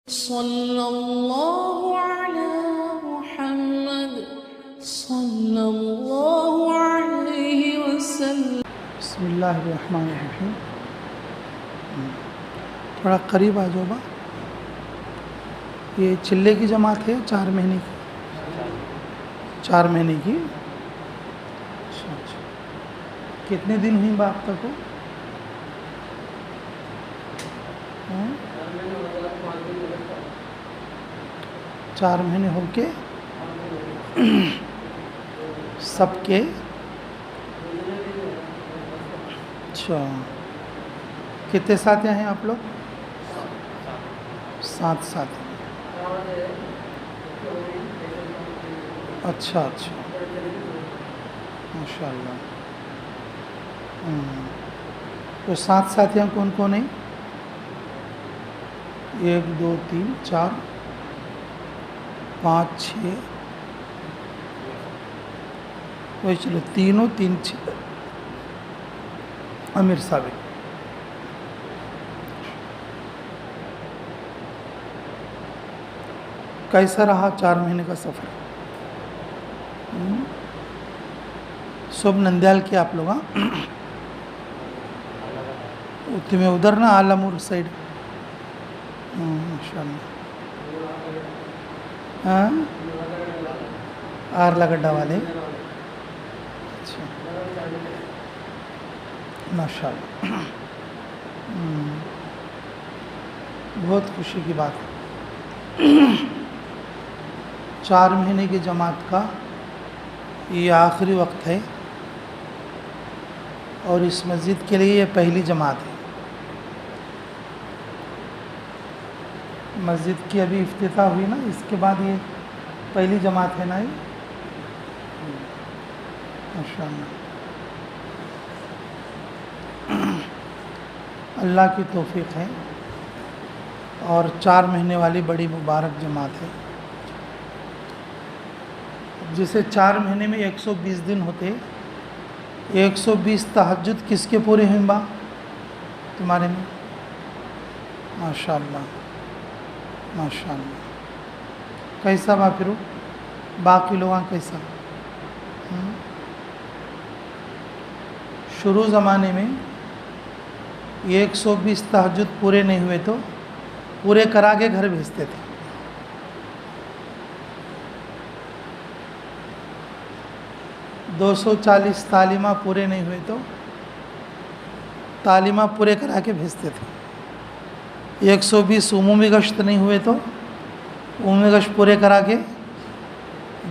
صلی اللہ علی محمد صلی اللہ علیہ وسلم۔ بسم اللہ الرحمن الرحیم۔ تھوڑا قریب آ جاؤ با۔ یہ چلے کی جماعت ہے 4 مہینے کی؟ 4 مہینے کی۔ اچھا کتنے دن ہوئی با اب تک کو؟ 4 مہینے ہو کے سب کے؟ اچھا کتنے ساتھی ہیں آپ لوگ؟ 7 ساتھی۔ اچھا ماشاء اللہ۔ تو 7 ساتھیاں کون کون ہیں؟ 1 2 3 4 5 6 وہی چلو 3 اور 3 6 امیر صاحب۔ کیسا رہا 4 مہینے کا سفر؟ سب نندیال کے آپ لوگ؟ تمہیں ادھر نا عالمور سائڈ؟ ماشاء اللہ۔ آرلا گڈھا والے؟ اچھا ماشاء اللہ۔ بہت خوشی کی بات ہے۔ 4 مہینے کی جماعت کا یہ آخری وقت ہے اور اس مسجد کے لیے یہ پہلی جماعت ہے۔ مسجد کی ابھی افتتاح ہوئی نا، اس کے بعد یہ پہلی جماعت ہے نا یہ؟ ماشاء اللہ۔ اللہ کی توفیق ہے اور 4 مہینے والی بڑی مبارک جماعت ہے۔ جسے 4 مہینے میں 120 دن ہوتے، 120 تہجد کس کے پورے ہوئیں با تمہارے میں؟ ماشاء اللہ ماشاء اللہ۔ کیسا با پھر باقی لوگاں کیسا؟ شروع زمانے میں 120 تہجد پورے نہیں ہوئے تو پورے کرا کے گھر بھیجتے تھے۔ دو 240 تعلیمہ پورے نہیں ہوئے تو تعلیمہ پورے کرا کے بھیجتے تھے۔ 120 عمومی گشت نہیں ہوئے تو عمومی گشت پورے کرا کے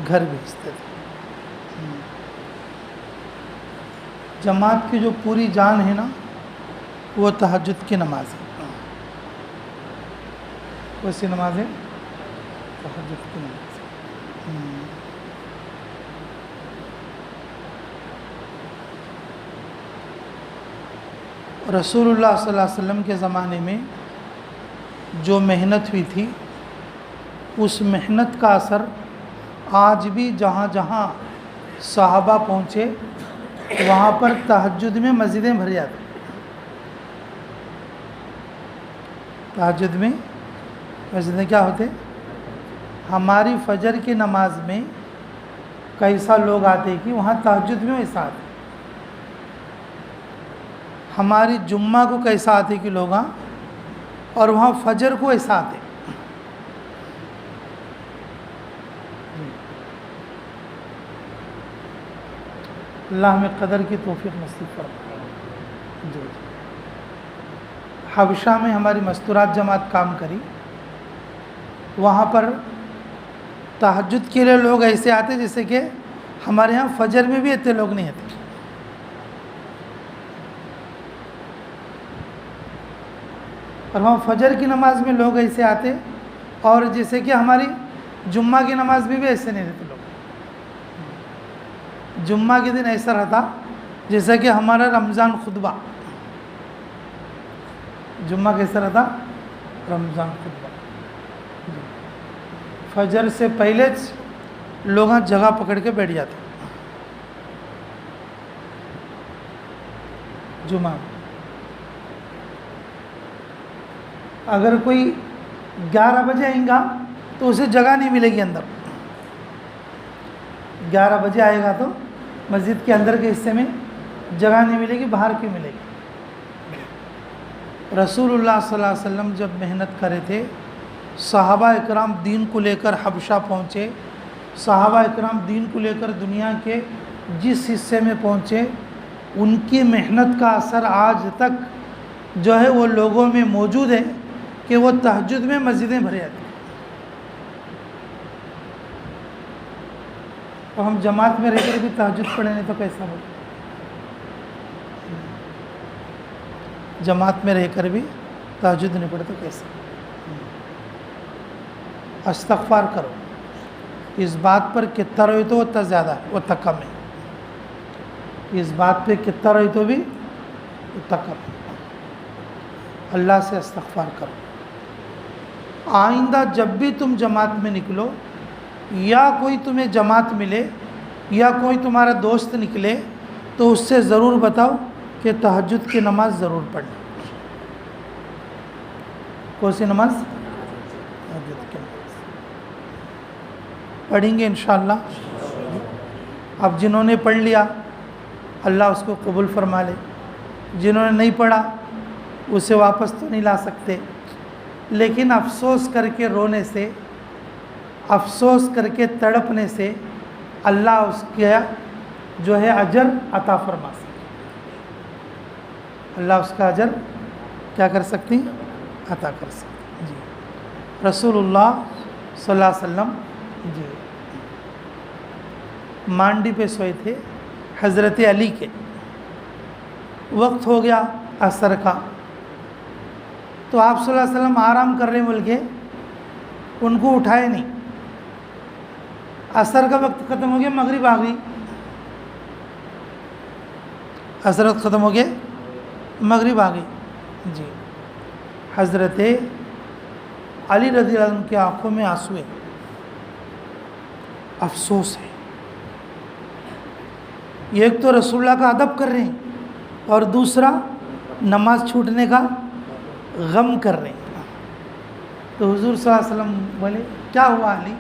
گھر بھیجتے تھے۔ جماعت کی جو پوری جان ہے نا وہ تہجد کی نماز ہے۔ کون سی نماز ہے؟ تہجد کی نماز ہے۔ رسول اللہ صلی اللہ علیہ وسلم کے زمانے میں جو محنت ہوئی تھی اس محنت کا اثر آج بھی جہاں جہاں صحابہ پہنچے وہاں پر تہجد میں مسجدیں بھر جاتی۔ تہجد میں مسجدیں کیا ہوتے؟ ہماری فجر کی نماز میں کیسا لوگ آتے کہ وہاں تہجد میں ویسا آتے۔ ہماری جمعہ کو کیسا آتے کہ لوگ اور وہاں فجر کو ایسا آتے۔ اللہ ہمیں قدر کی توفیق نصیب فرمائے۔ جی حبشہ میں ہماری مستورات جماعت کام کری، وہاں پر تہجد کے لیے لوگ ایسے آتے جیسے کہ ہمارے ہاں فجر میں بھی اتنے لوگ نہیں آتے۔ اور وہاں فجر کی نماز میں لوگ ایسے آتے اور جیسے کہ ہماری جمعہ کی نماز میں بھی ایسے نہیں رہتے لوگ۔ جمعہ کے دن ایسا رہتا جیسا کہ ہمارا رمضان خطبہ۔ جمعہ کیسا رہتا؟ رمضان خطبہ۔ فجر سے پہلے لوگ جگہ پکڑ کے بیٹھ جاتے جمعہ۔ اگر کوئی 11 بجے آئیں گا تو اسے جگہ نہیں ملے گی اندر. 11 بجے آئے گا تو مسجد کے اندر کے حصے میں جگہ نہیں ملے گی, باہر کی ملے گی. رسول اللہ صلی اللہ علیہ وسلم جب محنت کرے تھے, صحابہ اکرام دین کو لے کر حبشہ پہنچے, صحابہ اکرام دین کو لے کر دنیا کے جس حصے میں پہنچے, ان کی محنت کا اثر آج تک جو ہے وہ لوگوں میں موجود ہے کہ وہ تہجد میں مسجدیں بھرے جاتی ہیں. تو ہم جماعت میں رہ کر بھی تہجد پڑھیں تو کیسا ہو؟ جماعت میں رہ کر بھی تہجد نہیں پڑھے تو کیسا؟ استغفار کرو. اس بات پر کتنا روئی تو اتنا زیادہ ہے, اتنا کم ہے. اس بات پہ کتنا روئی تو بھی اتنا کم ہے. اللہ سے استغفار کرو. آئندہ جب بھی تم جماعت میں نکلو, یا کوئی تمہیں جماعت ملے یا کوئی تمہارا دوست نکلے, تو اس سے ضرور بتاؤ کہ تہجد کی نماز ضرور پڑھنا. کون سی نماز؟ تہجد کی نماز پڑھیں گے انشاءاللہ. اب جنہوں نے پڑھ لیا اللہ اس کو قبول فرما لے, جنہوں نے نہیں پڑھا اسے واپس تو نہیں لا سکتے, لیکن افسوس کر کے رونے سے, افسوس کر کے تڑپنے سے اللہ اس کا جو ہے اجر عطا فرما سکتے. اللہ اس کا اجر کیا کر سکتی؟ عطا کر سکتی. جی رسول اللہ صلی اللہ علیہ وسلم جی مانڈی پہ سوئے تھے حضرت علی کے. وقت ہو گیا عصر کا, تو آپ صلی اللہ علیہ وسلم آرام کر رہے بول کے ان کو اٹھائے نہیں. عصر کا وقت ختم ہو گیا, مغرب آ گئی, عصر ختم ہو گیا, مغرب آ گئی. جی حضرت علی رضی اللہ عنہ کی آنکھوں میں آنسو ہے, افسوس ہے. ایک تو رسول اللہ کا ادب کر رہے ہیں, اور دوسرا نماز چھوٹنے کا غم کر رہے ہیں. تو حضور صلی اللہ علیہ وسلم بولے کیا ہوا علی؟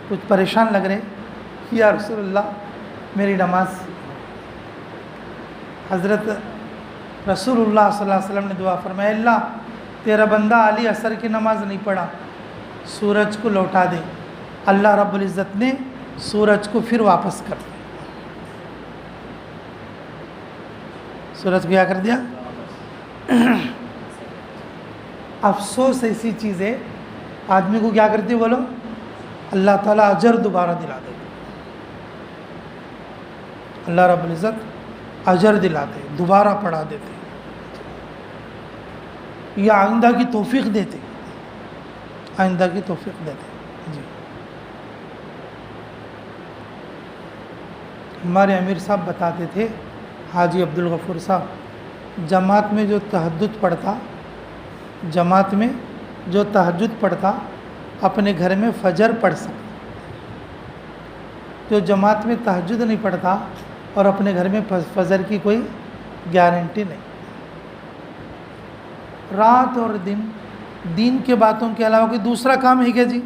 کچھ پریشان لگ رہے. یا رسول اللہ میری نماز. حضرت رسول اللہ صلی اللہ علیہ وسلم نے دعا فرمایا, اللہ تیرا بندہ علی عصر کی نماز نہیں پڑھا, سورج کو لوٹا دے. اللہ رب العزت نے سورج کو پھر واپس کر دیا. سورج کو کیا کر دیا؟ افسوس ایسی چیز ہے آدمی کو کیا کرتی بولو, اللہ تعالیٰ اجر دوبارہ دلا دے. اللہ رب العزت اجر دلاتے, دوبارہ پڑھا دیتے, یا آئندہ کی توفیق دیتے, آئندہ کی توفیق دیتے. جی ہمارے امیر صاحب بتاتے تھے, حاجی عبدالغفور صاحب, جماعت میں جو تہجد پڑھتا, جماعت میں جو تہجد پڑھتا اپنے گھر میں فجر پڑھ سکتا. جو جماعت میں تہجد نہیں پڑھتا اور اپنے گھر میں فجر کی کوئی گارنٹی نہیں. رات اور دن دین کے باتوں کے علاوہ کوئی دوسرا کام ہے کیا جی؟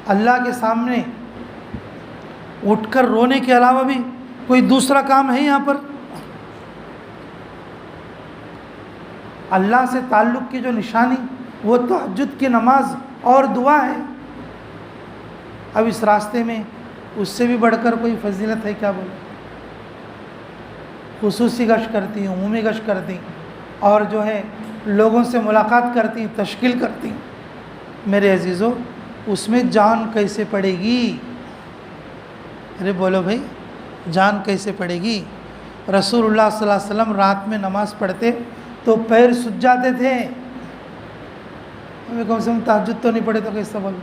اللہ کے سامنے اٹھ کر رونے کے علاوہ بھی کوئی دوسرا کام ہے یہاں پر؟ اللہ سے تعلق کی جو نشانی وہ تہجد کی نماز اور دعا ہے. اب اس راستے میں اس سے بھی بڑھ کر کوئی فضیلت ہے کیا بولے؟ خصوصی گشت کرتی, عمومی گشت کرتی, اور جو ہے لوگوں سے ملاقات کرتی, تشکیل کرتی. میرے عزیزو, اس میں جان کیسے پڑے گی؟ ارے بولو بھائی, جان کیسے پڑے گی؟ رسول اللہ صلی اللہ علیہ وسلم رات میں نماز پڑھتے تو پیر سج جاتے تھے. ہمیں کم سے کم تہجد تو نہیں پڑھے تو کیسا بولو؟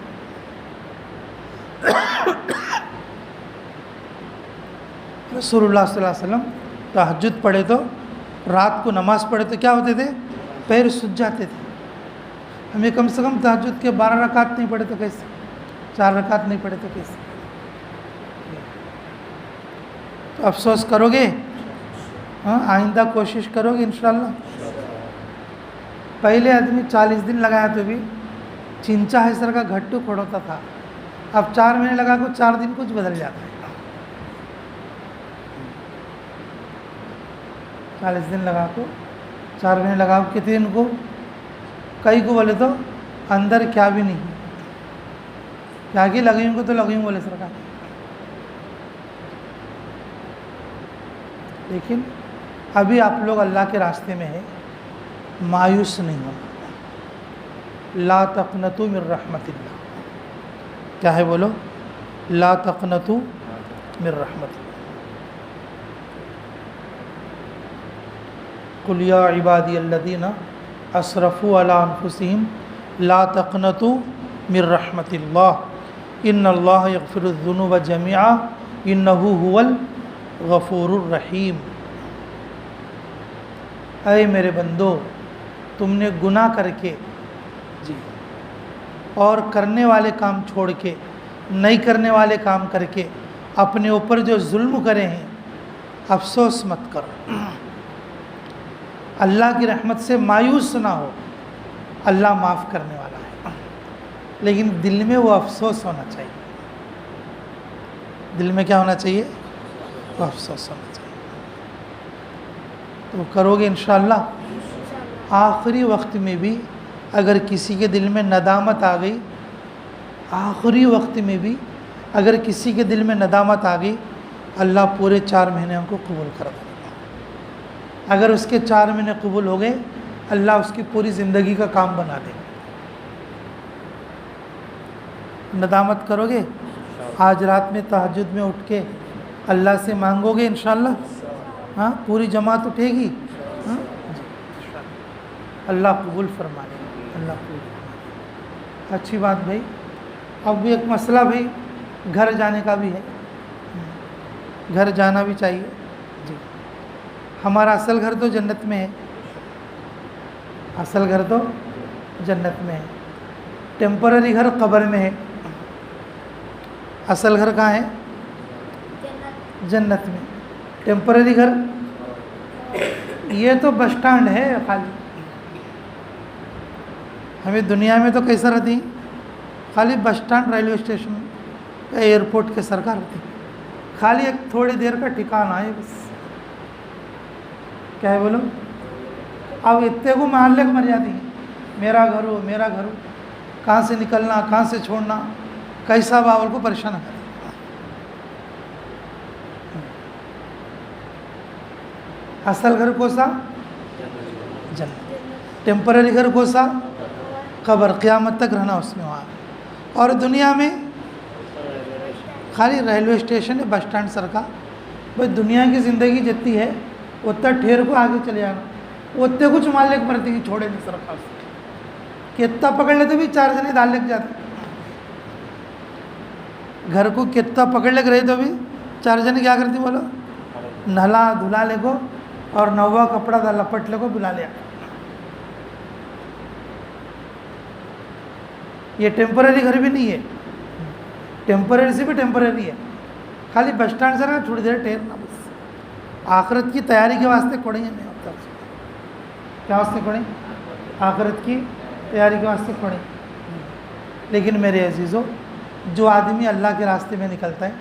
رسول اللہ صلی اللہ علیہ وسلم تہجد پڑھے تو, رات کو نماز پڑھے تو کیا ہوتے تھے؟ پیر سج جاتے تھے. ہمیں کم سے کم تہجد کے 12 رکعت نہیں پڑھے تو کیسے؟ 4 رکعت نہیں پڑھے تو کیسے؟ تو افسوس کرو گے ہاں آئندہ کوشش کرو گے انشاءاللہ. پہلے آدمی 40 دن لگایا تو بھی چنچا ہے سر کا گھٹو کھڑوتا تھا. اب 4 مہینے لگا کو 4 دن کچھ بدل جاتا ہے. 40 دن لگا کو 4 مہینے لگا کو کتنے دن کو کئی کو بولے تو اندر کیا بھی نہیں کیا کہ لگیوں کو تو لگیوں بولے سر کا. لیکن ابھی آپ لوگ اللہ کے راستے میں ہیں, مایوس نہیں ہونا. لا تقنطوا من رحمت اللہ. کیا ہے بولو؟ لا تقنطوا من رحمت اللہ. قل یا عبادی الذین اسرفوا علی انفسہم لا تقنطوا من رحمت اللہ ان اللہ یغفر الذنوب جميعا انہ هو الغفور الرحیم. اے میرے بندو, تم نے گناہ کر کے اور کرنے والے کام چھوڑ کے نہیں کرنے والے کام کر کے اپنے اوپر جو ظلم کرے ہیں, افسوس مت کرو. اللہ کی رحمت سے مایوس نہ ہو, اللہ معاف کرنے والا ہے. لیکن دل میں وہ افسوس ہونا چاہیے. دل میں کیا ہونا چاہیے؟ وہ افسوس ہونا چاہیے. تو کرو گے انشاءاللہ. آخری وقت میں بھی اگر کسی کے دل میں ندامت آ گئی, آخری وقت میں بھی اگر کسی کے دل میں ندامت آ گئی, اللہ پورے 4 مہینے کو قبول کر دے. اگر اس کے 4 مہینے قبول ہو گئے, اللہ اس کی پوری زندگی کا کام بنا دے. ندامت کرو گے, آج رات میں تہجد میں اٹھ کے اللہ سے مانگو گے انشاءاللہ. ہاں پوری جماعت اٹھے گی. ہاں اللہ قبول فرما لے. اللہ قبول فرما لے. اچھی بات بھائی. اب بھی ایک مسئلہ بھائی, گھر جانے کا بھی ہے. گھر جانا بھی چاہیے. جی ہمارا اصل گھر تو جنت میں ہے. اصل گھر تو جنت میں ہے. ٹیمپرری گھر قبر میں ہے. اصل گھر کہاں ہے؟ جنت میں. ٹیمپرری گھر یہ تو بس سٹینڈ ہے خالی. ہمیں دنیا میں تو کیسا رہتی, خالی bus stand, railway station, airport کے سرکار ہوتی, خالی ایک تھوڑی دیر کا ٹھکانہ ہے بس. کیا ہے بولو؟ اب اتنے کو محلے کو مر جاتی ہیں, میرا گھر ہو میرا گھر ہو, کہاں سے نکلنا کہاں سے چھوڑنا, کیسا باول کو پریشان کرتا. اصل گھر کو سا جنت, ٹیمپرری گھر کو سا قبر, قیامت تک رہنا اس میں وہاں. اور دنیا میں خالی ریلوے اسٹیشن ہے, بس سٹینڈ سر کا. بھائی دنیا کی زندگی جتنی ہے اتنا ٹھیر کو آگے چلے جانا, اتنے کچھ مالک مرتی ہیں چھوڑے نہیں سرکار سے. کتنا پکڑ لیتے بھی 4 جنے دال لگ جاتے. گھر کو کتنا پکڑ لے کے رہے تو بھی 4 جنے کیا کرتی بولو, نہلا دھلا لے کو اور نوا کپڑا دا لپٹ لے کو بلا لیا. یہ ٹیمپرری گھر بھی نہیں ہے, ٹیمپرری سے بھی ٹیمپرری ہے. خالی بس سٹینڈ سے نا تھوڑی دیر ٹھہرنا بس. آخرت کی تیاری کے واسطے کھڑے ہیں. میں اب تک کیا واسطے کھڑے؟ آخرت کی تیاری کے واسطے کھڑے. لیکن میرے عزیزو, جو آدمی اللہ کے راستے میں نکلتا ہے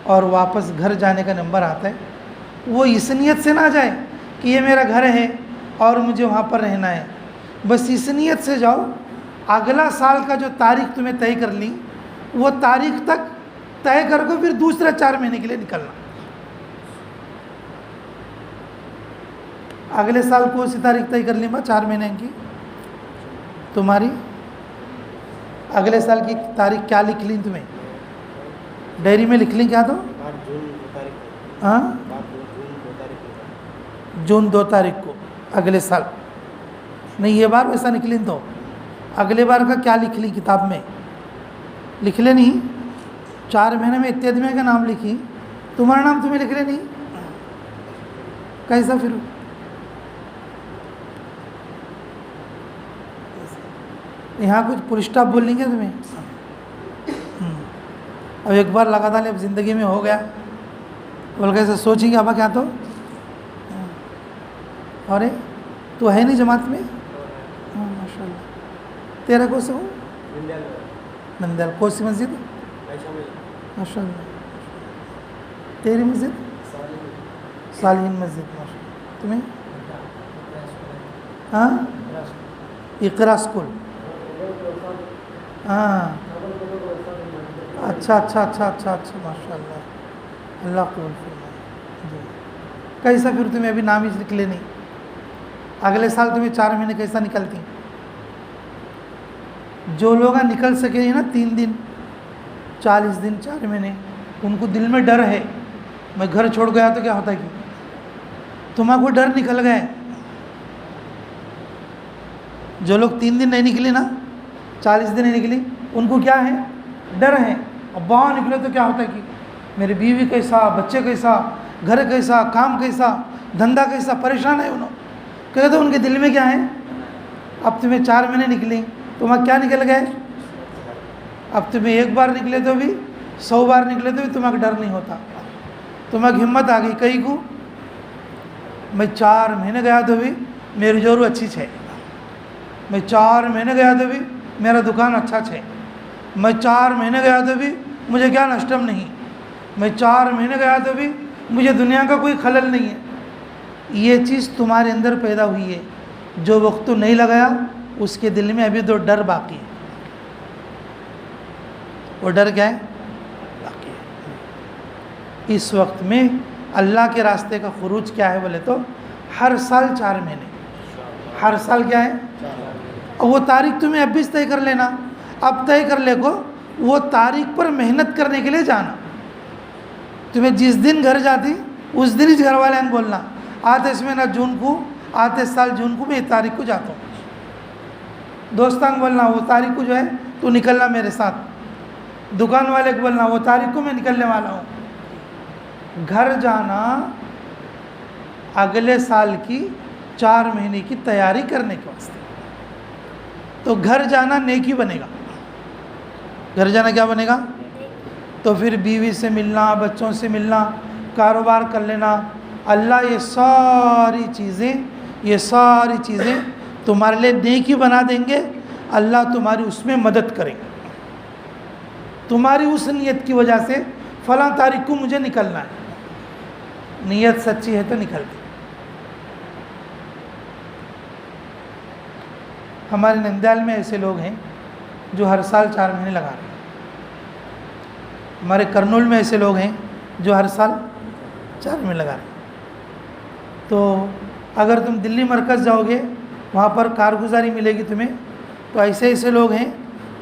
اور واپس گھر جانے کا نمبر آتا ہے, وہ اس نیت سے نہ جائے کہ یہ میرا گھر ہے اور مجھے وہاں پر رہنا ہے. بس اس نیت سے جاؤ, اگلا سال کا جو تاریخ تمہیں طے کر لی وہ تاریخ تک طے کر کو پھر دوسرے 4 مہینے کے لیے نکلنا. اگلے سال کون سی تاریخ طے کر لی میں 4 مہینے کی تمہاری؟ اگلے سال کی تاریخ کیا لکھ لیں تمہیں ڈائری میں؟ لکھ لیں کیا تو؟ ہاں جون 2 تاریخ کو اگلے سال. نہیں یہ بار ویسا نکلیں تو اگلے بار کا کیا لکھ لی کتاب میں؟ لکھ لے نہیں. 4 مہینے میں اتنے آدمی کا نام لکھی, تمہارا نام تمہیں لکھ لے نہیں, کیسا پھر؟ یہاں کچھ پل اسٹاپ بول لیں گے تمہیں. اب ایک بار لگا تھا اب زندگی میں ہو گیا بول کے ایسے سوچیں گے ابا کیا تو اور تو ہے نہیں جماعت میں؟ ہاں ماشاء اللہ. تیرا کون سا ہو؟ نندیال. کون سی مسجد؟ ماشاء اللہ. تیری مسجد؟ صالحین مسجد. ماشاء اللہ. تمہیں؟ ہاں اقرا اسکول. ہاں اچھا اچھا اچھا اچھا اچھا ماشاء اللہ. اللہ قبول فرمائے. جی کیسا پھر تمہیں ابھی نام ہی نکلے نہیں؟ اگلے سال تمہیں 4 مہینے کیسا نکلتی؟ جو لوگ نکل سکے ہیں نا 3 دن 40 دن 4 مہینے، ان کو دل میں ڈر ہے میں گھر چھوڑ گیا تو کیا ہوتا ہے کہ تمہارا کو ڈر نکل گئے. جو لوگ 3 دن نہیں نکلے نا 40 دن نہیں نکلی، ان کو کیا ہے؟ ڈر ہے. اب باہر نکلے تو کیا ہوتا ہے کہ میری بیوی کیسا، بچے کیسا، گھر کیسا، کام کیسا، دھندا کیسا، پریشان ہے انہوں. کہتے تو ان کے دل میں کیا ہے؟ اب تمہیں 4 مہینے نکلی تو وہاں کیا نکل گئے؟ اب تمہیں 1 بار نکلے تو بھی 100 بار نکلے تو بھی تمہیں ڈر نہیں ہوتا. تمہیں ہمت آ گئی کئی کو میں 4 مہینے گیا تو بھی میری جورو اچھی ہے، میں 4 مہینے گیا تو بھی میرا دکان اچھا ہے، میں 4 مہینے گیا تو بھی مجھے کیا نشٹم نہیں، میں 4 مہینے گیا تو بھی مجھے دنیا کا کوئی خلل نہیں ہے. یہ چیز تمہارے اندر پیدا ہوئی ہے. جو وقت تو نہیں لگایا اس کے دل میں ابھی تو ڈر باقی ہے. وہ ڈر کیا ہے؟ باقی ہے. اس وقت میں اللہ کے راستے کا خروج کیا ہے بولے تو ہر سال 4 مہینے. ہر سال کیا ہے؟ اور وہ تاریخ تمہیں اب بھی طے کر لینا. اب طے کر لے کو وہ تاریخ پر محنت کرنے کے لیے جانا. تمہیں جس دن گھر جاتی اس دن ہی گھر والے ہیں بولنا آتے اس میں نہ جون کو، آتے سال جون کو میں یہ تاریخ کو جاتا ہوں. دوستان بولنا وہ تاریخ کو جو ہے تو نکلنا میرے ساتھ. دکان والے کو بولنا وہ تاریخ کو میں نکلنے والا ہوں. گھر جانا اگلے سال کی 4 مہینے کی تیاری کرنے کے واسطے. تو گھر جانا نیکی بنے گا. گھر جانا کیا بنے گا؟ تو پھر بیوی سے ملنا، بچوں سے ملنا، کاروبار کر لینا. اللہ یہ ساری چیزیں تمہارے لیے نیکی بنا دیں گے. اللہ تمہاری اس میں مدد کرے گا. تمہاری اس نیت کی وجہ سے فلاں تاریخ کو مجھے نکلنا ہے. نیت سچی ہے تو نکلتی. ہمارے نندیال میں ایسے لوگ ہیں جو ہر سال 4 مہینے لگا رہے ہیں. ہمارے کرنول میں ایسے لوگ ہیں جو ہر سال 4 مہینے لگا رہے ہیں. تو اگر تم دلی مرکز جاؤ گے وہاں پر کارگزاری ملے گی تمہیں. تو ایسے لوگ ہیں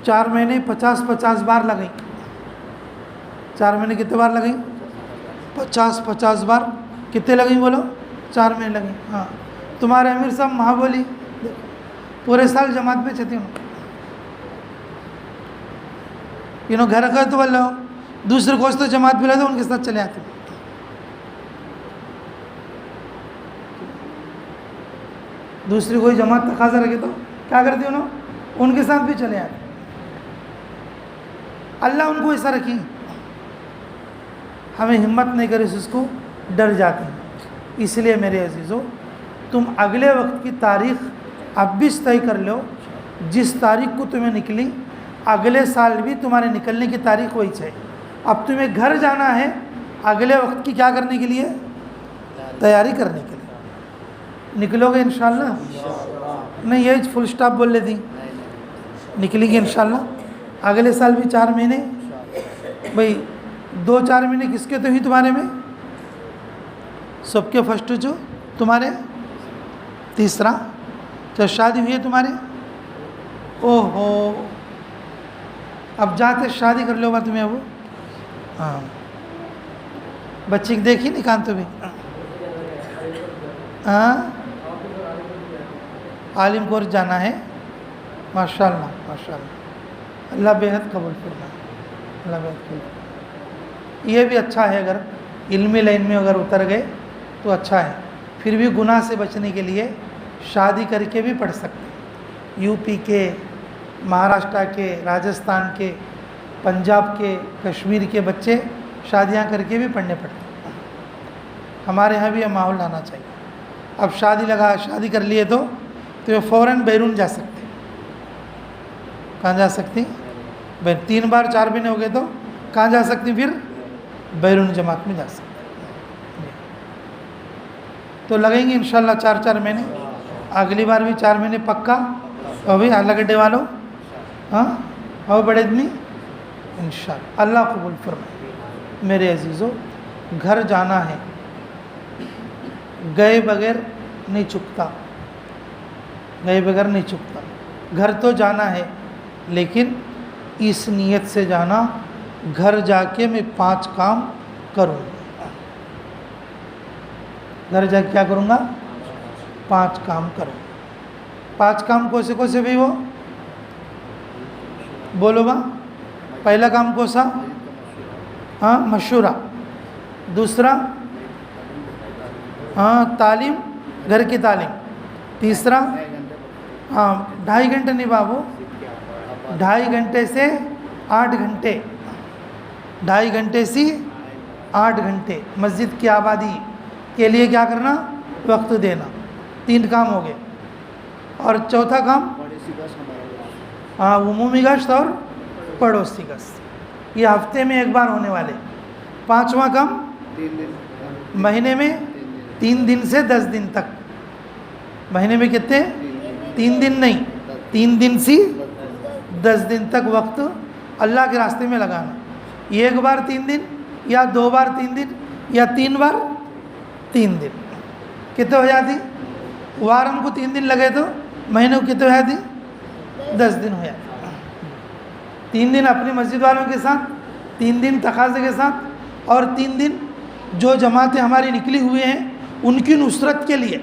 4 مہینے 50 بار لگیں. 4 مہینے کتنے بار لگیں؟ 50 بار. کتنے لگیں بولو؟ 4 مہینے لگیں. ہاں تمہارے امیر صاحب مہابولی پورے سال جماعت میں چلتی ہوں. گھر کا تو بول رہے ہو دوسرے کو تو جماعت بھی رہتے ان کے ساتھ چلے آتے. دوسری کوئی جماعت تقاضا رکھے تو کیا کرتے انہوں؟ ان کے ساتھ بھی چلے آتے. اللہ ان کو ایسا رکھی. ہمیں ہمت نہیں کرے اس کو ڈر جاتے ہیں. اس لیے میرے عزیزو تم اگلے وقت کی تاریخ اب بھی طے کر لو. جس تاریخ کو تمہیں نکلی اگلے سال بھی تمہارے نکلنے کی تاریخ وہی ہے. اب تمہیں گھر جانا ہے اگلے وقت کی کیا کرنے کے لیے؟ تیاری کرنے کے لیے. نکلو گے انشاءاللہ؟ نہیں یہ فل سٹاپ بول لیتی. نکلیں گے انشاءاللہ. اگلے سال بھی 4 مہینے. بھئی 2-4 مہینے کس کے تو ہی تمہارے میں؟ سب کے فرسٹ جو تمہارے تیسرا. تو شادی ہوئی ہے تمہارے؟ اوہو اب جاتے شادی کر لو گا تمہیں. وہ ہاں بچی کی دیکھی نکان تو بھی. ہاں عالم کورس جانا ہے. ماشاء اللہ ماشاء اللہ. اللہ بےحد قبول فرمائے. اللہ بےحد قبول. یہ بھی اچھا ہے اگر علمی لائن میں اگر اتر گئے تو اچھا ہے. پھر بھی گناہ سے بچنے کے لیے شادی کر کے بھی پڑھ سکتے. یو پی کے، مہاراشٹر کے، راجستھان کے، پنجاب کے، کشمیر کے بچے شادیاں کر کے بھی پڑھنے پڑتے ہیں. ہمارے یہاں بھی یہ ماحول لانا چاہیے. اب شادی کر لیے تو یہ فوراً بیرون جا سکتے. کہاں جا سکتی؟ 3 بار 4 مہینے ہو گئے تو کہاں جا سکتی؟ پھر بیرون جماعت میں جا سکتی. تو لگیں گے انشاءاللہ 4 مہینے. اگلی بار بھی 4 مہینے پکا. اور بھی اللہ گڈے والوں ہاں اور بڑے آدمی انشاءاللہ. اللہ قبول فرمائے. میرے عزیزو گھر جانا ہے, گئے بغیر نہیں چکتا, گئے بغیر نہیں چکتا. گھر تو جانا ہے لیکن اس نیت سے جانا گھر جا کے میں 5 کام کروں گا. گھر جا کے کیا کروں گا؟ 5 کام کروں. 5 کام کون سے بھی وہ بولو گا. پہلا کام کون سا؟ ہاں مشورہ. دوسرا ہاں تعلیم, گھر کی تعلیم. تیسرا ہاں 2.5 گھنٹے نہیں بابو, 2.5 گھنٹے سے 8 گھنٹے, 2.5 گھنٹے سے 8 گھنٹے مسجد کی آبادی کے لیے کیا کرنا؟ وقت دینا. 3 کام ہو گئے. اور چوتھا کام ہاں عمومی گشت اور پڑوسی گشت, یہ ہفتے میں 1 بار ہونے والے. 5واں کام مہینے میں 3 دن سے 10 دن تک. مہینے میں کتنے؟ 3 دن نہیں, 3 دن سے 10 دن تک وقت اللہ کے راستے میں لگانا. 1 بار 3 دن یا 2 بار 3 دن یا 3 بار 3 دن. کتنے ہو جاتی؟ وارم کو 3 دن لگے تو مہینے کو کتنے ہو جاتی؟ 10 دن ہو جاتی. 3 دن اپنی مسجد والوں کے ساتھ, 3 دن تقاضے کے ساتھ, اور 3 دن جو جماعتیں ہماری نکلی ہوئی ہیں ان کی نصرت کے لیے,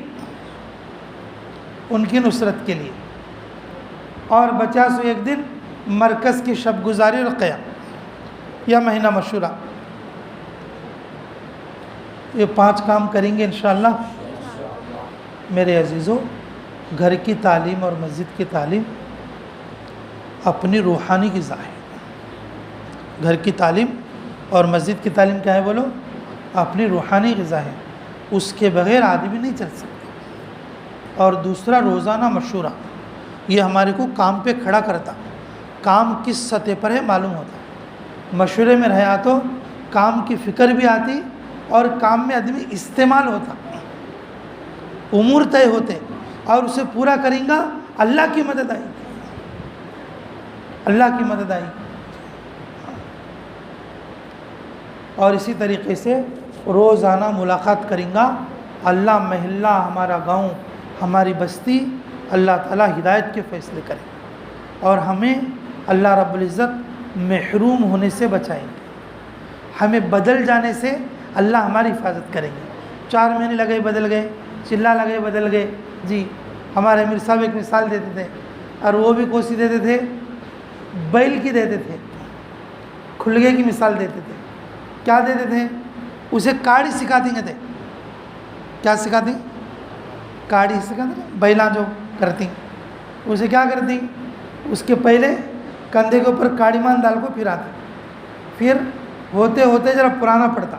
ان کی نصرت کے لیے. اور 50 دن مرکز کی شب گزاری اور قیام یا مہینہ مشورہ. یہ 5 کام کریں گے انشاءاللہ. میرے عزیزو گھر کی تعلیم اور مسجد کی تعلیم اپنی روحانی غذا ہے. گھر کی تعلیم اور مسجد کی تعلیم کیا ہے بولو؟ اپنی روحانی غذا ہے. اس کے بغیر آدمی نہیں چل سکتا. اور دوسرا روزانہ مشورہ, یہ ہمارے کو کام پہ کھڑا کرتا. کام کس سطح پر ہے معلوم ہوتا. مشورے میں رہا تو کام کی فکر بھی آتی اور کام میں آدمی استعمال ہوتا, امور طے ہوتے, اور اسے پورا کریں گا اللہ کی مدد آئی, اللہ کی مدد آئی. اور اسی طریقے سے روزانہ ملاقات کریں گا. اللہ محلہ, ہمارا گاؤں, ہماری بستی اللہ تعالیٰ ہدایت کے فیصلے کرے اور ہمیں اللہ رب العزت محروم ہونے سے بچائیں گے. ہمیں بدل جانے سے اللہ ہماری حفاظت کریں گے. 4 مہینے لگے بدل گئے, چلا لگے بدل گئے. جی ہمارے امیر صاحب ایک مثال دیتے تھے, اور وہ بھی کوسی دیتے تھے, بیل کی دیتے تھے, کھلگے کی مثال دیتے تھے. کیا دیتے تھے؟ اسے کاڑی سکھاتے تھے. کیا سکھاتی؟ کاڑی سکھاتے, بیلاں جو کرتی اسے کیا کرتی؟ اس کے پہلے کندھے کے اوپر کاڑی مان ڈال کو پھراتے, پھر ہوتے ہوتے ذرا پرانا پڑتا,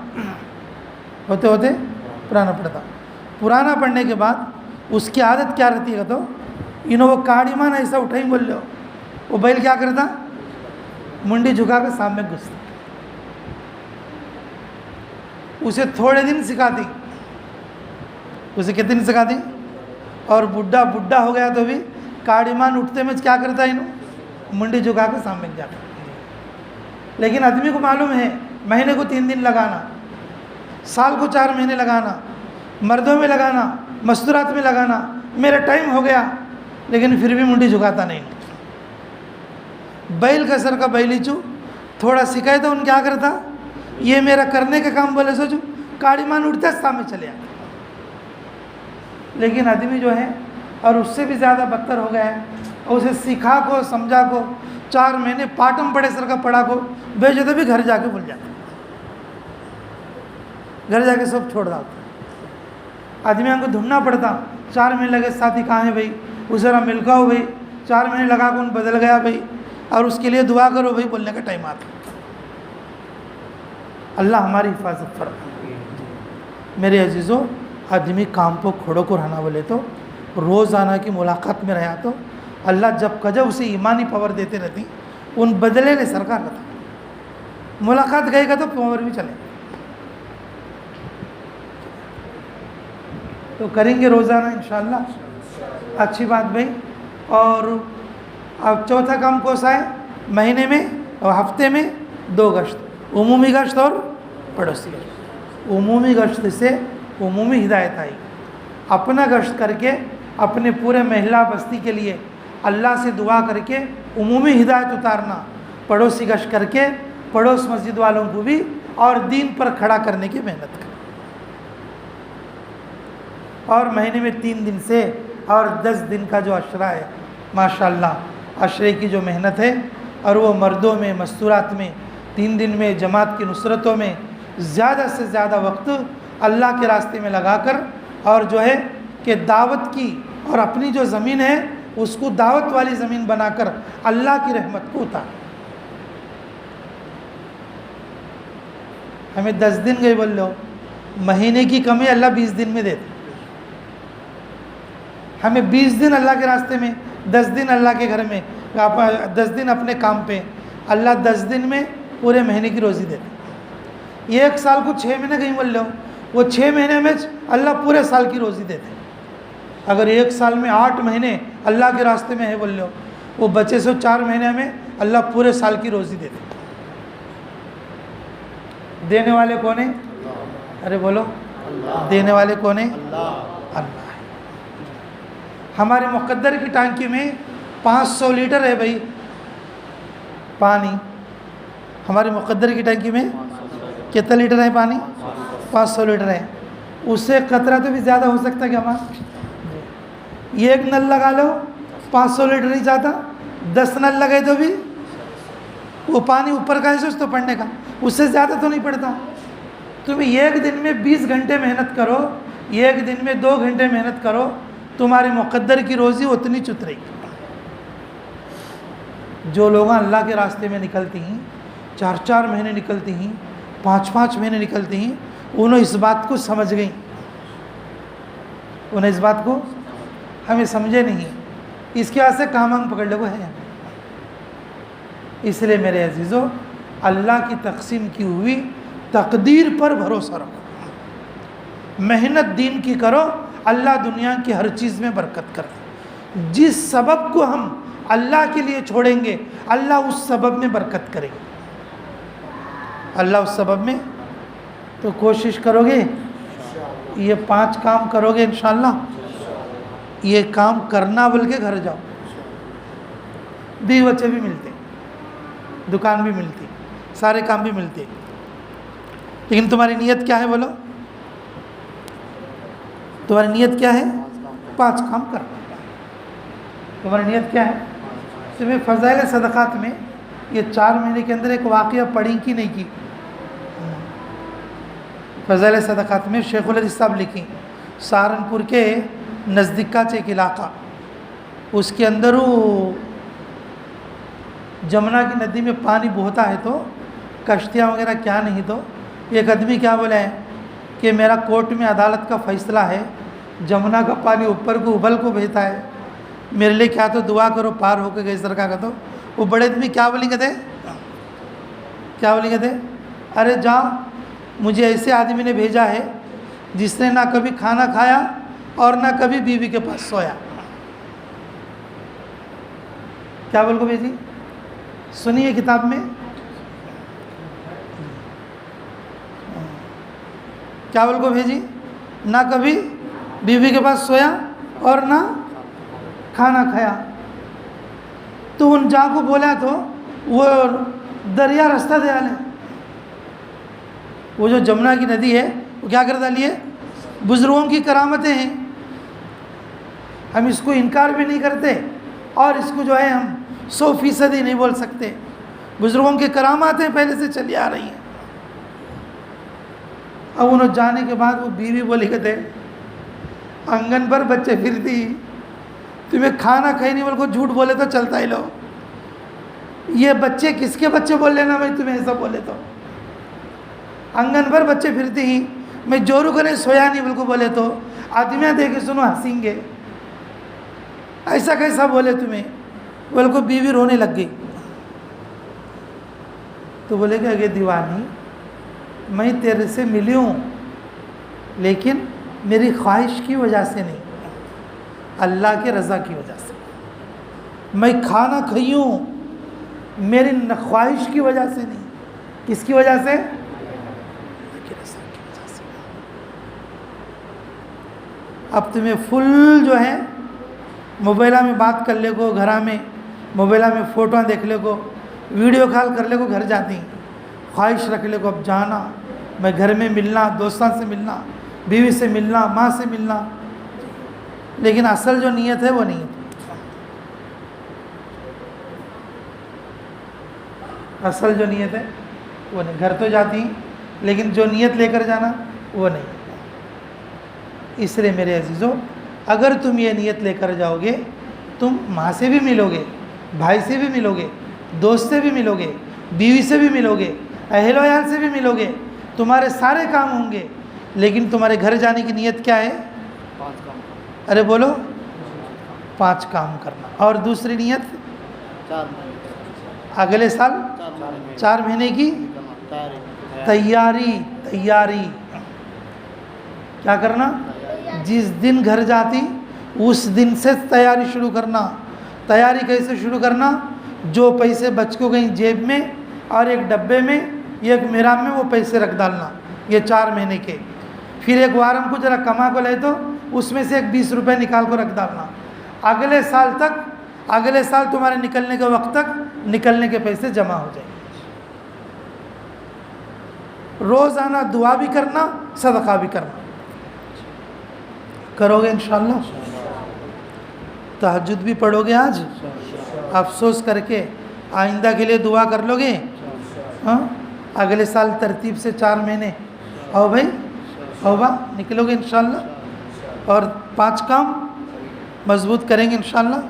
ہوتے ہوتے پرانا پڑتا. پرانا پڑنے کے بعد اس کی عادت کیا رہتی ہے تو وہ کاڑی مان ایسا اٹھائی بول لو, وہ بیل کیا کرتا؟ منڈی جھکا کے سامنے گھستا. اسے تھوڑے دن سکھاتی, اسے کتنے دن سکھاتی, اور بڈھا ہو گیا تو بھی کاڑی مان اٹھتے میں کیا کرتا ہے منڈی جھکا کے سامنے جاتا. لیکن آدمی کو معلوم ہے مہینے کو 3 دن لگانا, سال کو 4 مہینے لگانا, مردوں میں لگانا, مستورات میں لگانا, میرا ٹائم ہو گیا, لیکن پھر بھی منڈی جھکاتا نہیں. بیل کا سر کا بیلیچو تھوڑا سکھائے تو ان کیا کرتا, یہ میرا کرنے کا کام بولے سوچو, کاڑی مان اٹھتا سامنے چلے آتا. لیکن آدمی جو ہے اور اس سے بھی زیادہ بدتر ہو گیا ہے, اسے سکھا کو سمجھا کو 4 مہینے پاٹم پڑے سر کا پڑھا کو بھیجے تو بھی گھر جا کے بھول جاتا, گھر جا کے سب چھوڑ داتا. آدمیوں کو ڈھونڈنا پڑتا, 4 مہینے لگے ساتھی کہاں ہے بھائی, اسے ذرا ملکا ہو بھائی, 4 مہینے لگا کون بدل گیا بھائی, اور اس کے لیے دعا کرو بھائی بولنے کا ٹائم آتا. اللہ ہماری حفاظت فرمائے. میرے عزیزو آدمی کام پہ کھڑو کو رہنا بولے تو روزانہ کی ملاقات میں رہا تو اللہ جب کجا اسے ایمانی پاور دیتے رہتی ان بدلے لے سرکار رہتا ملاقات گئے گا تو پاور بھی چلے تو کریں گے روزانہ انشاءاللہ. اچھی بات بھائی. اور اب چوتھا کام کون سا ہے؟ مہینے میں اور ہفتے میں 2 گشت، عمومی گشت اور پڑوسی گشت. عمومی گشت سے عمومی ہدایت آئی. اپنا گشت کر کے اپنے پورے محلہ بستی کے لیے اللہ سے دعا کر کے عمومی ہدایت اتارنا، پڑوسی گشت کر کے پڑوس مسجد والوں کو بھی اور دین پر کھڑا کرنے کی محنت کریں. اور مہینے میں 3 دن سے اور 10 دن کا جو عشرہ ہے ماشاءاللہ عشرے کی جو محنت ہے اور وہ مردوں میں مستورات میں 3 دن میں جماعت کی نصرتوں میں زیادہ سے زیادہ وقت اللہ کے راستے میں لگا کر اور جو ہے کہ دعوت کی اور اپنی جو زمین ہے اس کو دعوت والی زمین بنا کر اللہ کی رحمت کو اتار. ہمیں 10 دن گئے بول لو، مہینے کی کمی اللہ 20 دن میں دیتے. ہمیں 20 دن اللہ کے راستے میں، 10 دن اللہ کے گھر میں، 10 دن اپنے کام پہ، اللہ 10 دن میں پورے مہینے کی روزی دیتے. 1 سال کو 6 مہینے کہیں بول لو، وہ 6 مہینے میں اللہ پورے سال کی روزی دیتے. اگر 1 سال میں 8 مہینے اللہ کے راستے میں ہے بول لو، وہ بچے سے 4 مہینے میں اللہ پورے سال کی روزی دیتے. دینے والے کون ہیں؟ ارے بولو، دینے والے کون ہیں؟ اللہ ہے. ہمارے مقدر کی ٹانکی میں 500 لیٹر ہے بھائی پانی. ہمارے مقدر کی ٹانکی میں کتنا لیٹر ہے پانی؟ 500 لیٹر ہے. اس سے قطرہ تو بھی زیادہ ہو سکتا ہے کیا ہمارا؟ یہ 1 نل لگا لو 500 لیٹر نہیں جاتا. 10 نل لگے تو بھی وہ پانی اوپر کا ہے تو پڑنے کا، اس سے زیادہ تو نہیں پڑتا. تم 1 دن میں 20 گھنٹے محنت کرو، 1 دن میں 2 گھنٹے محنت کرو، تمہارے مقدر کی روزی اتنی چترے گی. جو لوگ اللہ کے راستے میں نکلتی ہیں 4 مہینے نکلتی ہیں، 5 مہینے نکلتی ہیں، انہوں اس بات کو سمجھ گئیں. انہیں اس بات کو ہمیں سمجھے نہیں، اس کے واسطے کام پکڑ لے وہ ہے. اس لیے میرے عزیزو اللہ کی تقسیم کی ہوئی تقدیر پر بھروسہ رکھو، محنت دین کی کرو، اللہ دنیا کی ہر چیز میں برکت کرے. جس سبب کو ہم اللہ کے لیے چھوڑیں گے اللہ اس سبب میں برکت کرے گا. اللہ اس سبب میں. تو کوشش کرو گے یہ 5 کام کرو گے انشاءاللہ. یہ کام کرنا بول کے گھر جاؤ، بیوی بچے بھی ملتے، دکان بھی ملتی، سارے کام بھی ملتے. لیکن تمہاری نیت کیا ہے بولو؟ تمہاری نیت کیا ہے؟ 5 کام کرنا. تمہاری نیت کیا ہے؟ تمہیں فضائل صدقات میں یہ 4 مہینے کے اندر ایک واقعہ پڑھی کی نہیں کی. فضائل صدقات میں شیخ الحدیث صاحب لکھی، سہارنپور کے نزدیک کا ایک علاقہ، اس کے اندر وہ جمنا کی ندی میں پانی بہتا ہے تو کشتیاں وغیرہ کیا نہیں. تو ایک آدمی کیا بولا ہے کہ میرا کورٹ میں عدالت کا فیصلہ ہے، جمنا کا پانی اوپر کو ابل کو بہتا ہے، میرے لیے کیا تو دعا کرو پار ہو کے گئے سرکار کا. تو وہ بڑے آدمی کیا بولیں گے تھے؟ کیا بولیں گے تھے؟ ارے جا، مجھے ایسے آدمی نے بھیجا ہے جس نے نہ کبھی کھانا کھایا اور نہ کبھی بیوی کے پاس سویا. کیا بول کو بھیجی؟ سنیے کتاب میں کیا بول کو بھیجی؟ نہ کبھی بیوی کے پاس سویا اور نہ کھانا کھایا. تو ان جا کو بولا تو وہ دریا رستہ دیا لے. وہ جو جمنا کی ندی ہے وہ کیا کر ڈالی ہے؟ بزرگوں کی کرامتیں ہیں، ہم اس کو انکار بھی نہیں کرتے اور اس کو جو ہے ہم 100% ہی نہیں بول سکتے. بزرگوں کی کراماتیں پہلے سے چلی آ رہی ہیں. اب انہوں جانے کے بعد وہ بیوی بولی کہتے آنگن پر بچے پھرتی، تمہیں کھانا کھائی نہیں بول کو جھوٹ بولے تو چلتا ہی لو. یہ بچے کس کے بچے بول لینا بھائی تمہیں ایسا بولے تو. آنگن پر بچے پھرتی ہی میں جورو کو نہیں سویا نہیں بالکل بولے تو آدمیاں دیکھے سنو ہنسیں گے، ایسا کیسا بولے تمہیں؟ بولے کو بیوی رونے لگ گئی تو بولے کہ اگے دیوانی میں تیرے سے ملی ہوں لیکن میری خواہش کی وجہ سے نہیں، اللہ کے رضا کی وجہ سے میں کھانا کھائی ہوں، میری خواہش کی وجہ سے نہیں۔ کس کی وجہ سے؟ اللہ کے رضا کی وجہ سے۔ اب تمہیں فل جو ہے موبائلہ میں بات کر لے کو، گھرا میں موبائلہ میں فوٹویں دیکھ لے کو، ویڈیو کال کر لے کو، گھر جاتی خواہش رکھ لے کو اب جانا، میں گھر میں ملنا، دوستوں سے ملنا، بیوی سے ملنا، ماں سے ملنا، لیکن اصل جو نیت ہے وہ نہیں ہے، اصل جو نیت ہے وہ نہیں۔ گھر تو جاتی لیکن جو نیت لے کر جانا وہ نہیں۔ اس لیے میرے عزیزو، اگر تم یہ نیت لے کر جاؤ گے، تم ماں سے بھی ملو گے، بھائی سے بھی ملو گے، دوست سے بھی ملو گے، بیوی سے بھی ملو گے، اہل و عیال سے بھی ملو گے، تمہارے سارے کام ہوں گے، لیکن تمہارے گھر جانے کی نیت کیا ہے؟ 5 کام، ارے بولو، 5 کام کرنا۔ اور دوسری نیت 4 مہینے اگلے سال 4 مہینے کی تیاری۔ کیا کرنا؟ جس دن گھر جاتی اس دن سے تیاری شروع کرنا۔ تیاری کیسے شروع کرنا؟ جو پیسے بچ کو گئیں جیب میں اور ایک ڈبے میں، ایک میراب میں وہ پیسے رکھ ڈالنا، یہ 4 مہینے کے۔ پھر ایک وارم کو ذرا کما کو لے تو اس میں سے ایک 20 روپے نکال کو رکھ ڈالنا۔ اگلے سال تک، اگلے سال تمہارے نکلنے کے وقت تک نکلنے کے پیسے جمع ہو جائیں گے۔ روزانہ دعا بھی کرنا، صدقہ بھی کرنا۔ کرو گے انشاءاللہ؟ تہجد بھی پڑھو گے آج؟ افسوس کر کے آئندہ کے لیے دعا کر لو گے؟ ہاں، اگلے سال ترتیب سے 4 مہینے آؤ بھائی، آؤ با نکلو گے انشاءاللہ، اور 5 کام مضبوط کریں گے انشاءاللہ۔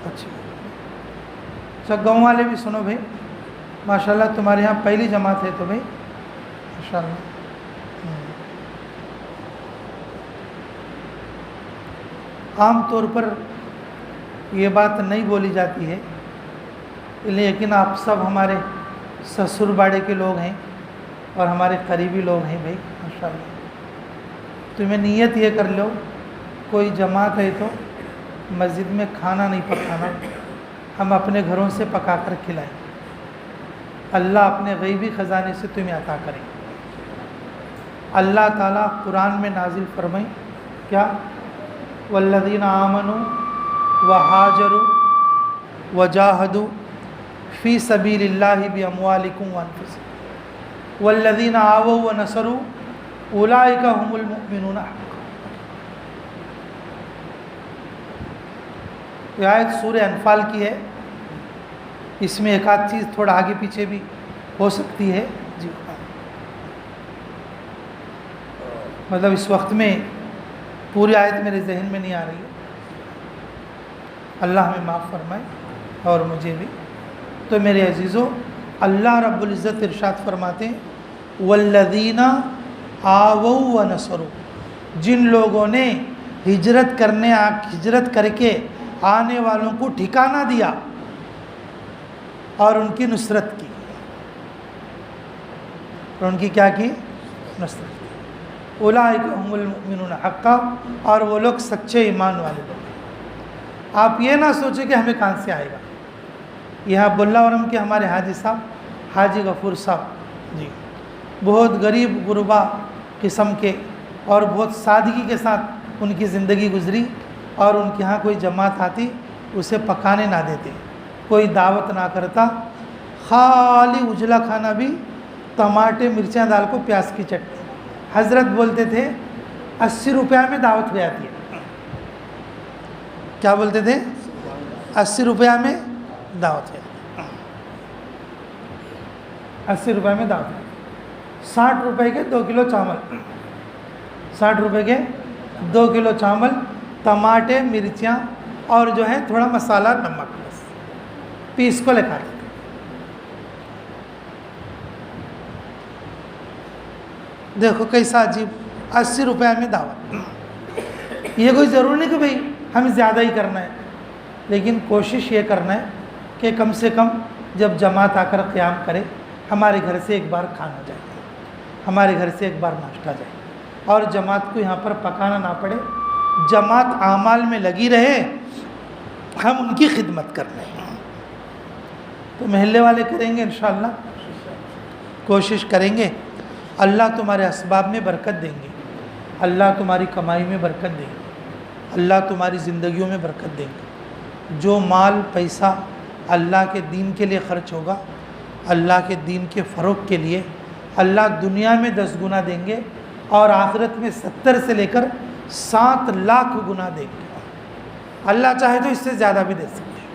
اچھا گاؤں والے بھی سنو بھائی، ماشاءاللہ تمہارے یہاں پہلی جماعت ہے تو بھائی انشاءاللہ عام طور پر یہ بات نہیں بولی جاتی ہے، لیکن آپ سب ہمارے سسر باڑے کے لوگ ہیں اور ہمارے قریبی لوگ ہیں بھائی ماشاءاللہ۔ تمہیں نیت یہ کر لو، کوئی جماعت ہے تو مسجد میں کھانا نہیں پکانا، ہم اپنے گھروں سے پکا کر کھلائیں، اللہ اپنے غیبی خزانے سے تمہیں عطا کریں۔ اللہ تعالیٰ قرآن میں نازل فرمائیں کیا؟ والذین آمنوا وہاجروا وجاہدوا فی سبیل اللہ باموالکم وانفسکم والذین آووا ونصروا اولئک هم المؤمنون حقا۔ یہ آیت سورہ انفال کی ہے، اس میں ایک آدھ چیز تھوڑا آگے پیچھے بھی ہو سکتی ہے جی، مطلب اس وقت میں پوری آیت میرے ذہن میں نہیں آ رہی ہے، اللہ ہمیں معاف فرمائے اور مجھے بھی۔ تو میرے عزیزو، اللہ رب العزت ارشاد فرماتے ہیں والذین آووا ونصروا، جن لوگوں نے ہجرت کر کے آنے والوں کو ٹھکانہ دیا اور ان کی نصرت کی، اور ان کی کیا کی؟ نصرت کی۔ اولئک هم المؤمنون حقا، اور وہ لوگ سچے ایمان والے لوگ ہیں۔ آپ یہ نہ سوچیں کہ ہمیں کہاں سے آئے گا۔ یہاں بلاورم کے ہمارے حاجی صاحب، حاجی غفور صاحب جی، بہت غریب غربا قسم کے اور بہت سادگی کے ساتھ ان کی زندگی گزری، اور ان کے ہاں کوئی جماعت آتی اسے پکانے نہ دیتے، کوئی دعوت نہ کرتا، خالی اجلا کھانا بھی ٹماٹے مرچیں ڈال کو پیاز کی چٹنی۔ حضرت بولتے تھے 80 روپیہ میں دعوت ہو جاتی ہے۔ کیا بولتے تھے؟ 80 روپیہ میں دعوت ہو جاتی ہے، 80 روپیہ میں دعوت ہے۔ 60 روپے کے 2 کلو چاول، 60 روپے کے 2 کلو چاول، ٹماٹے مرچیاں اور جو ہے تھوڑا مسالہ نمک، بس پیس کو لے کھاتے تھے۔ دیکھو کیسا عجیب 80 روپے میں دعوت. یہ کوئی ضروری نہیں کہ بھئی ہمیں زیادہ ہی کرنا ہے، لیکن کوشش یہ کرنا ہے کہ کم سے کم جب جماعت آ کر قیام کرے ہمارے گھر سے ایک بار کھانا جائے، ہمارے گھر سے ایک بار ناشتہ جائے، اور جماعت کو یہاں پر پکانا نہ پڑے. جماعت اعمال میں لگی رہے، ہم ان کی خدمت کر رہے ہیں. تو محلے والے کریں گے انشاءاللہ، کوشش کریں گے. اللہ تمہارے اسباب میں برکت دیں گے، اللہ تمہاری کمائی میں برکت دیں گے، اللہ تمہاری زندگیوں میں برکت دیں گے. جو مال پیسہ اللہ کے دین کے لیے خرچ ہوگا، اللہ کے دین کے فروغ کے لیے، اللہ دنیا میں 10 گنا دیں گے اور آخرت میں 70 سے لے کر 7 لاکھ گنا دیں گے. اللہ چاہے تو اس سے زیادہ بھی دے سکتے ہیں.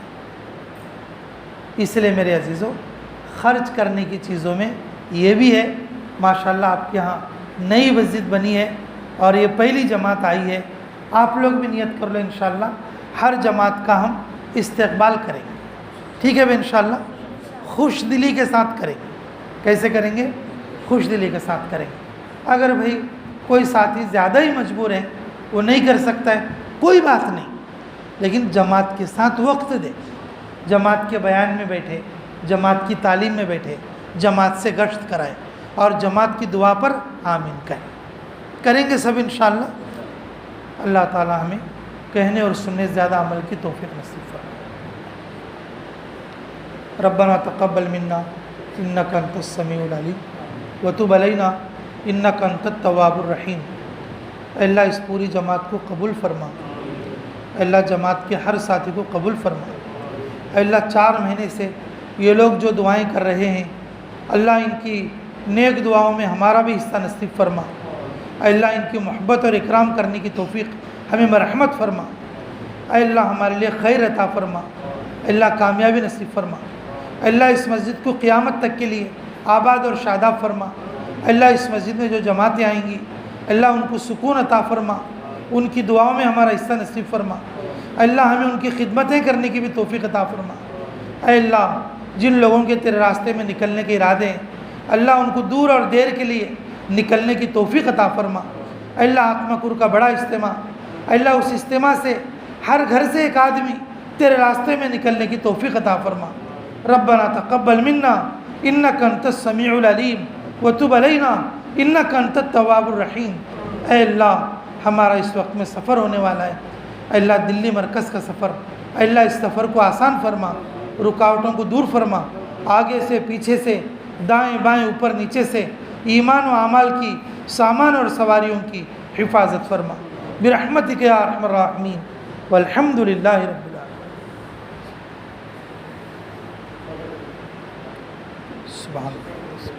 اس لیے میرے عزیزوں، خرچ کرنے کی چیزوں میں یہ بھی ہے. ماشاءاللہ آپ کے ہاں نئی مسجد بنی ہے اور یہ پہلی جماعت آئی ہے. آپ لوگ بھی نیت کر لو انشاءاللہ ہر جماعت کا ہم استقبال کریں گے. ٹھیک ہے بھائی؟ انشاءاللہ خوش دلی کے ساتھ کریں گے. کیسے کریں گے؟ خوش دلی کے ساتھ کریں گے. اگر بھائی کوئی ساتھی زیادہ ہی مجبور ہے، وہ نہیں کر سکتا ہے، کوئی بات نہیں، لیکن جماعت کے ساتھ وقت دے، جماعت کے بیان میں بیٹھے، جماعت کی تعلیم میں بیٹھے، جماعت سے گشت کرائے اور جماعت کی دعا پر آمین کہیں. کریں گے سب انشاءاللہ. اللہ تعالی ہمیں کہنے اور سننے زیادہ عمل کی توفیق نصیب فرمائے. ربنا تقبل منا انک انت السمیع العلیم وتب علینا انک انت التواب الرحیم. اے اللہ اس پوری جماعت کو قبول فرما. اے اللہ جماعت کے ہر ساتھی کو قبول فرما. اے اللہ 4 مہینے سے یہ لوگ جو دعائیں کر رہے ہیں، اللہ ان کی نیک دعاؤں میں ہمارا بھی حصہ نصیب فرما. اے اللہ ان کی محبت اور اکرام کرنے کی توفیق ہمیں مرحمت فرما. اے اللہ ہمارے لیے خیر عطا فرما. اے اللہ کامیابی نصیب فرما. اے اللہ اس مسجد کو قیامت تک کے لیے آباد اور شاداب فرما. اے اللہ اس مسجد میں جو جماعتیں آئیں گی، اللہ ان کو سکون عطا فرما، ان کی دعاؤں میں ہمارا حصہ نصیب فرما. اے اللہ ہمیں ان کی خدمتیں کرنے کی بھی توفیق عطا فرما. اے اللہ جن لوگوں کے تیرے راستے میں نکلنے کے ارادے ہیں، اللہ ان کو دور اور دیر کے لیے نکلنے کی توفیق عطا فرما. اے اللہ آتمکور کا بڑا اجتماع، اے اللہ اس اجتماع سے ہر گھر سے ایک آدمی تیرے راستے میں نکلنے کی توفیق عطا فرما. ربنا تقبل منا انک انت السمیع العلیم وتب علینا انک انت التواب الرحیم. اے اللہ ہمارا اس وقت میں سفر ہونے والا ہے، اے اللہ دلی مرکز کا سفر، اے اللہ اس سفر کو آسان فرما، رکاوٹوں کو دور فرما، آگے سے پیچھے سے دائیں بائیں اوپر نیچے سے ایمان و اعمال کی سامان اور سواریوں کی حفاظت فرما برحمتک یا ارحم الراحمین والحمد للہ رب العالمین. سبحان اللہ.